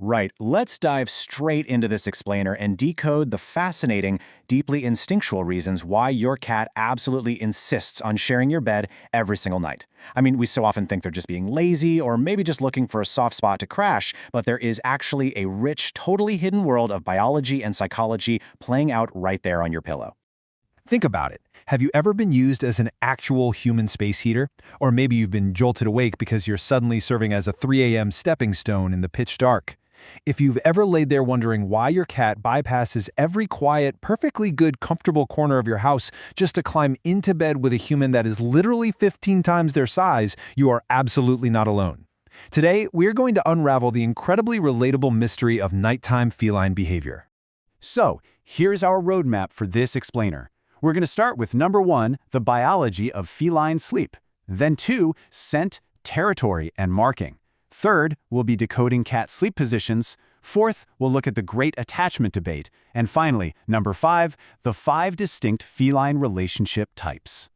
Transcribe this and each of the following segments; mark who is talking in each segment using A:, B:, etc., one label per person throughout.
A: Right, let's dive straight into this explainer and decode the fascinating, deeply instinctual reasons why your cat absolutely insists on sharing your bed every single night. I mean, we so often think they're just being lazy or maybe just looking for a soft spot to crash, but there is actually a rich, totally hidden world of biology and psychology playing out right there on your pillow.
B: Think about it. Have you ever been used as an actual human space heater? Or maybe you've been jolted awake because you're suddenly serving as a 3 a.m. stepping stone in the pitch dark. If you've ever laid there wondering why your cat bypasses every quiet, perfectly good, comfortable corner of your house just to climb into bed with a human that is literally 15 times their size, you are absolutely not alone. Today, we're going to unravel the incredibly relatable mystery of nighttime feline behavior.
C: So, here's our roadmap for this explainer. We're going to start with number 1, the biology of feline sleep. Then 2, scent, territory, and marking. Third, we'll be decoding cat sleep positions. Fourth, we'll look at the great attachment debate. And finally, number 5, the 5 distinct feline relationship types.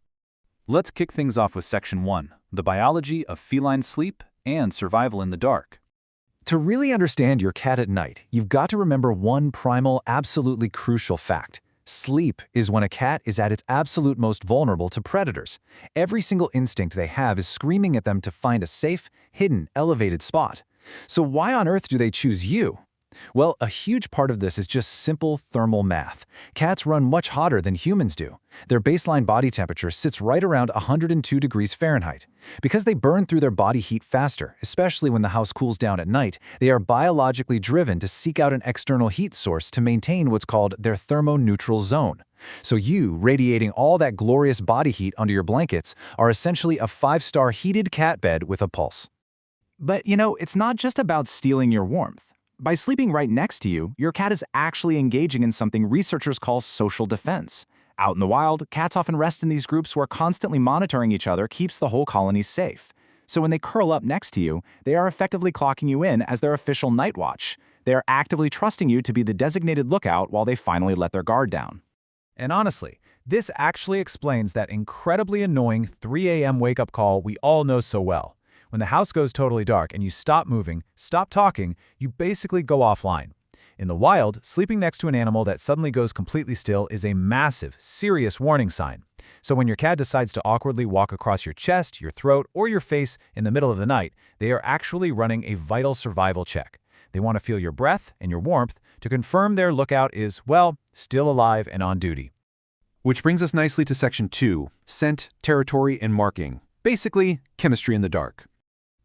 D: Let's kick things off with Section 1, the biology of feline sleep and survival in the dark.
E: To really understand your cat at night, you've got to remember one primal, absolutely crucial fact. Sleep is when a cat is at its absolute most vulnerable to predators. Every single instinct they have is screaming at them to find a safe, hidden, elevated spot. So why on earth do they choose you? Well, a huge part of this is just simple thermal math. Cats run much hotter than humans do. Their baseline body temperature sits right around 102 degrees Fahrenheit. Because they burn through their body heat faster, especially when the house cools down at night, they are biologically driven to seek out an external heat source to maintain what's called their thermoneutral zone. So you, radiating all that glorious body heat under your blankets, are essentially a 5-star heated cat bed with a pulse.
A: But it's not just about stealing your warmth. By sleeping right next to you, your cat is actually engaging in something researchers call social defense. Out in the wild, cats often rest in these groups where constantly monitoring each other keeps the whole colony safe. So when they curl up next to you, they are effectively clocking you in as their official night watch. They are actively trusting you to be the designated lookout while they finally let their guard down.
B: And honestly, this actually explains that incredibly annoying 3 a.m. wake-up call we all know so well. When the house goes totally dark and you stop moving, stop talking, you basically go offline. In the wild, sleeping next to an animal that suddenly goes completely still is a massive, serious warning sign. So when your cat decides to awkwardly walk across your chest, your throat, or your face in the middle of the night, they are actually running a vital survival check. They want to feel your breath and your warmth to confirm their lookout is, well, still alive and on duty.
F: Which brings us nicely to Section 2, scent, territory, and marking. Basically, chemistry in the dark.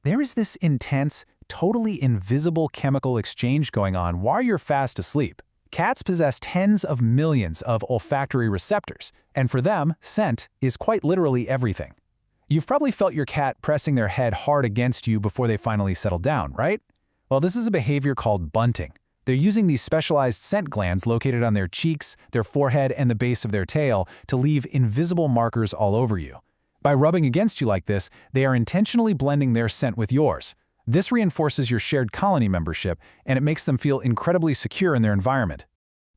E: There is this intense, totally invisible chemical exchange going on while you're fast asleep. Cats possess tens of millions of olfactory receptors, and for them, scent is quite literally everything. You've probably felt your cat pressing their head hard against you before they finally settle down, right? Well, this is a behavior called bunting. They're using these specialized scent glands located on their cheeks, their forehead, and the base of their tail to leave invisible markers all over you. By rubbing against you like this, they are intentionally blending their scent with yours. This reinforces your shared colony membership, and it makes them feel incredibly secure in their environment.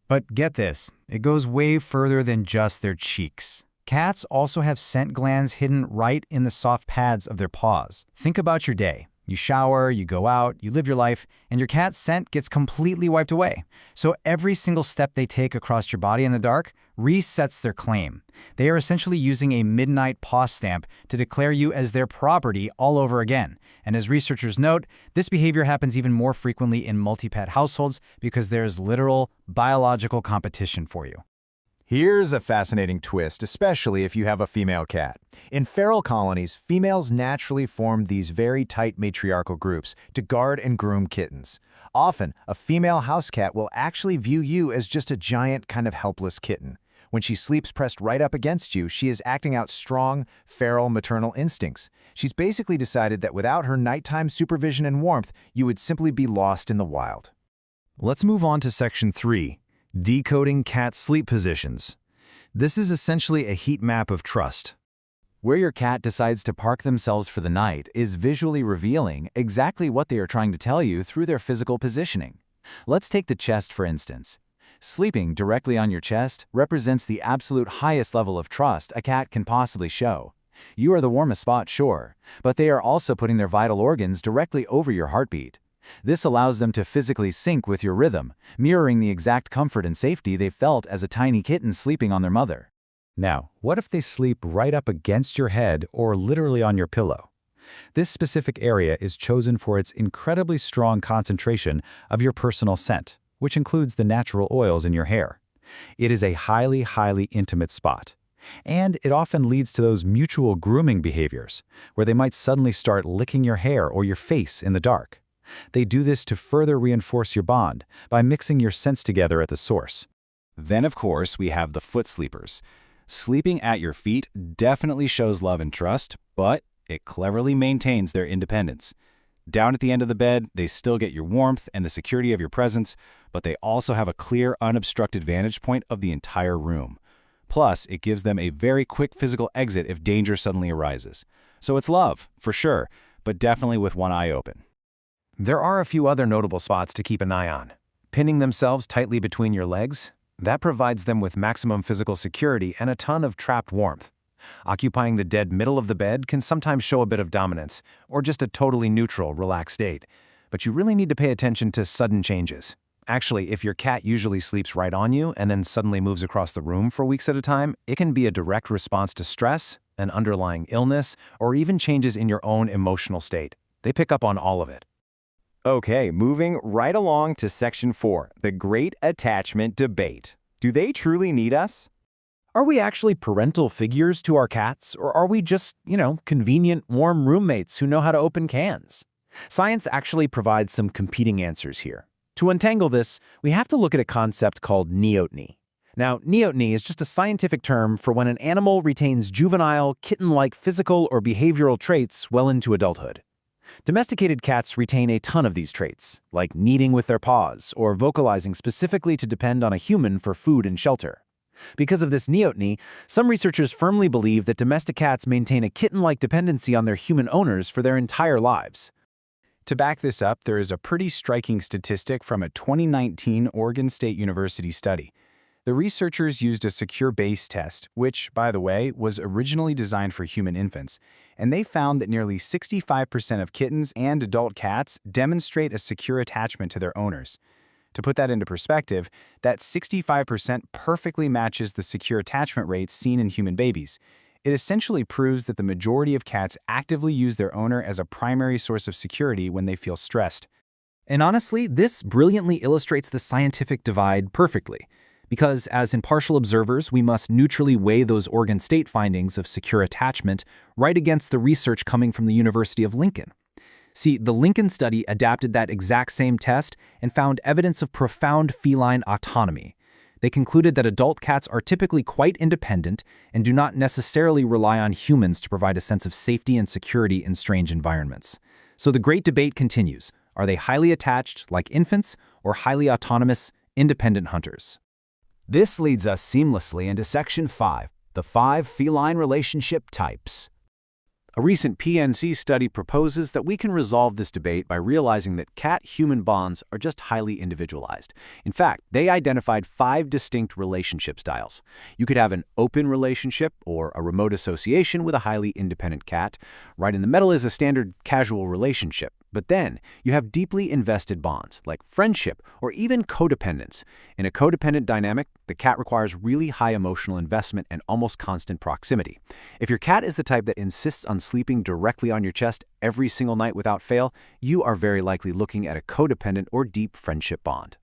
G: But get this, it goes way further than just their cheeks. Cats also have scent glands hidden right in the soft pads of their paws. Think about your day. You shower, you go out, you live your life, and your cat's scent gets completely wiped away. So every single step they take across your body in the dark resets their claim. They are essentially using a midnight paw stamp to declare you as their property all over again. And as researchers note, this behavior happens even more frequently in multi-pet households because there's literal biological competition for you.
H: Here's a fascinating twist, especially if you have a female cat. In feral colonies, females naturally form these very tight matriarchal groups to guard and groom kittens. Often, a female house cat will actually view you as just a giant, kind of helpless kitten. When she sleeps pressed right up against you, she is acting out strong, feral maternal instincts. She's basically decided that without her nighttime supervision and warmth, you would simply be lost in the wild.
E: Let's move on to Section 3. Decoding cat sleep positions. This is essentially a heat map of trust.
A: Where your cat decides to park themselves for the night is visually revealing exactly what they are trying to tell you through their physical positioning. Let's take the chest for instance. Sleeping directly on your chest represents the absolute highest level of trust a cat can possibly show. You are the warmest spot, sure, but they are also putting their vital organs directly over your heartbeat.
E: This allows them to physically sync with your rhythm, mirroring the exact comfort and safety they felt as a tiny kitten sleeping on their mother.
B: Now, what if they sleep right up against your head or literally on your pillow? This specific area is chosen for its incredibly strong concentration of your personal scent, which includes the natural oils in your hair. It is a highly, highly intimate spot. And it often leads to those mutual grooming behaviors, where they might suddenly start licking your hair or your face in the dark. They do this to further reinforce your bond by mixing your scents together at the source.
C: Then, of course, we have the foot sleepers. Sleeping at your feet definitely shows love and trust, but it cleverly maintains their independence. Down at the end of the bed, they still get your warmth and the security of your presence, but they also have a clear, unobstructed vantage point of the entire room. Plus, it gives them a very quick physical exit if danger suddenly arises. So it's love, for sure, but definitely with one eye open.
A: There are a few other notable spots to keep an eye on. Pinning themselves tightly between your legs, that provides them with maximum physical security and a ton of trapped warmth. Occupying the dead middle of the bed can sometimes show a bit of dominance, or just a totally neutral, relaxed state. But you really need to pay attention to sudden changes. Actually, if your cat usually sleeps right on you and then suddenly moves across the room for weeks at a time, it can be a direct response to stress, an underlying illness, or even changes in your own emotional state. They pick up on all of it.
E: Okay, moving right along to Section 4, the Great Attachment Debate. Do they truly need us? Are we actually parental figures to our cats, or are we just, convenient, warm roommates who know how to open cans? Science actually provides some competing answers here. To untangle this, we have to look at a concept called neoteny. Now, neoteny is just a scientific term for when an animal retains juvenile, kitten-like physical or behavioral traits well into adulthood. Domesticated cats retain a ton of these traits, like kneading with their paws or vocalizing specifically to depend on a human for food and shelter. Because of this neoteny, some researchers firmly believe that domestic cats maintain a kitten-like dependency on their human owners for their entire lives.
B: To back this up, there is a pretty striking statistic from a 2019 Oregon State University study. The researchers used a secure base test, which, by the way, was originally designed for human infants, and they found that nearly 65% of kittens and adult cats demonstrate a secure attachment to their owners. To put that into perspective, that 65% perfectly matches the secure attachment rate seen in human babies. It essentially proves that the majority of cats actively use their owner as a primary source of security when they feel stressed.
A: And honestly, this brilliantly illustrates the scientific divide perfectly. Because as impartial observers, we must neutrally weigh those Oregon State findings of secure attachment right against the research coming from the University of Lincoln. See, the Lincoln study adapted that exact same test and found evidence of profound feline autonomy. They concluded that adult cats are typically quite independent and do not necessarily rely on humans to provide a sense of safety and security in strange environments. So the great debate continues. Are they highly attached, like infants, or highly autonomous, independent hunters?
E: This leads us seamlessly into Section 5, the 5 feline relationship types.
C: A recent PNC study proposes that we can resolve this debate by realizing that cat-human bonds are just highly individualized. In fact, they identified 5 distinct relationship styles. You could have an open relationship or a remote association with a highly independent cat. Right in the middle is a standard casual relationship. But then you have deeply invested bonds, like friendship or even codependence. In a codependent dynamic, the cat requires really high emotional investment and almost constant proximity. If your cat is the type that insists on sleeping directly on your chest every single night without fail, you are very likely looking at a codependent or deep friendship bond.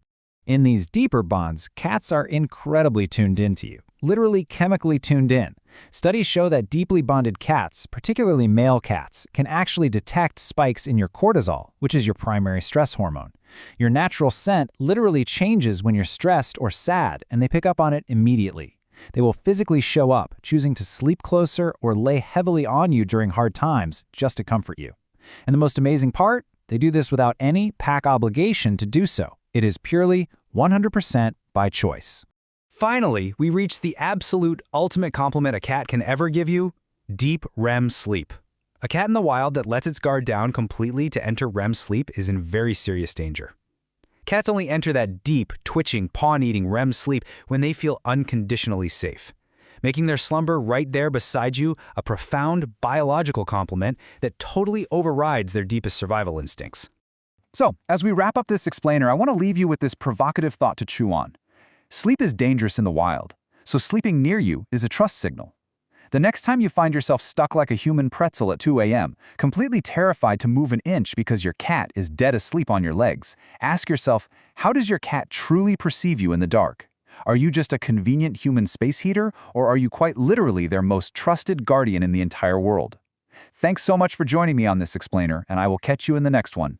G: In these deeper bonds, cats are incredibly tuned into you, literally chemically tuned in. Studies show that deeply bonded cats, particularly male cats, can actually detect spikes in your cortisol, which is your primary stress hormone. Your natural scent literally changes when you're stressed or sad, and they pick up on it immediately. They will physically show up, choosing to sleep closer or lay heavily on you during hard times just to comfort you. And the most amazing part? They do this without any pack obligation to do so. It is purely 100% by choice.
A: Finally, we reach the absolute ultimate compliment a cat can ever give you: deep REM sleep. A cat in the wild that lets its guard down completely to enter REM sleep is in very serious danger. Cats only enter that deep, twitching, paw-eating REM sleep when they feel unconditionally safe, making their slumber right there beside you a profound biological compliment that totally overrides their deepest survival instincts. So, as we wrap up this explainer, I want to leave you with this provocative thought to chew on. Sleep is dangerous in the wild, so sleeping near you is a trust signal. The next time you find yourself stuck like a human pretzel at 2 a.m., completely terrified to move an inch because your cat is dead asleep on your legs, ask yourself, how does your cat truly perceive you in the dark? Are you just a convenient human space heater, or are you quite literally their most trusted guardian in the entire world? Thanks so much for joining me on this explainer, and I will catch you in the next one.